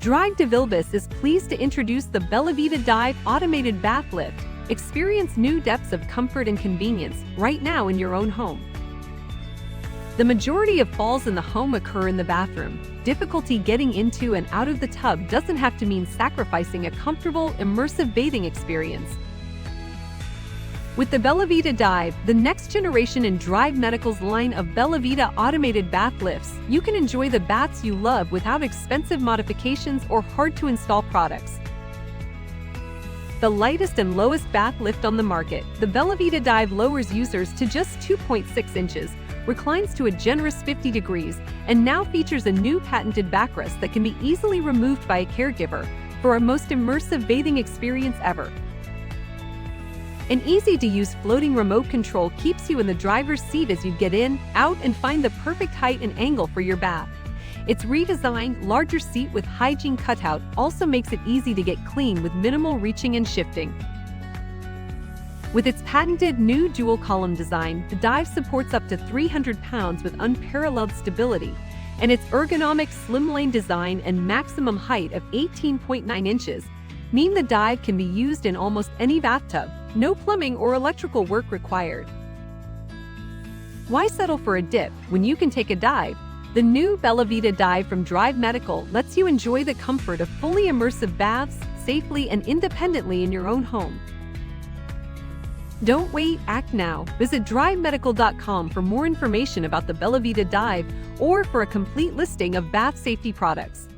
Drive to Vilbis is pleased to introduce the Bellavita Dive Automated Bath Lift. Experience new depths of comfort and convenience right now in your own home. The majority of falls in the home occur in the bathroom. Difficulty getting into and out of the tub doesn't have to mean sacrificing a comfortable, immersive bathing experience. With the Bellavita Dive, the next generation in Drive Medical's line of Bellavita automated bath lifts, you can enjoy the baths you love without expensive modifications or hard-to-install products. The lightest and lowest bath lift on the market, the Bellavita Dive lowers users to just 2.6 inches, reclines to a generous 50 degrees, and now features a new patented backrest that can be easily removed by a caregiver for a most immersive bathing experience ever. An easy-to-use floating remote control keeps you in the driver's seat as you get in, out, and find the perfect height and angle for your bath. Its redesigned, larger seat with hygiene cutout also makes it easy to get clean with minimal reaching and shifting. With its patented new dual-column design, the Dive supports up to 300 pounds with unparalleled stability, and its ergonomic slimline design and maximum height of 18.9 inches mean the Dive can be used in almost any bathtub. No plumbing or electrical work required. Why settle for a dip when you can take a dive? The new Bellavita Dive from Drive Medical lets you enjoy the comfort of fully immersive baths safely and independently in your own home. Don't wait, act now. Visit drivemedical.com for more information about the Bellavita Dive or for a complete listing of bath safety products.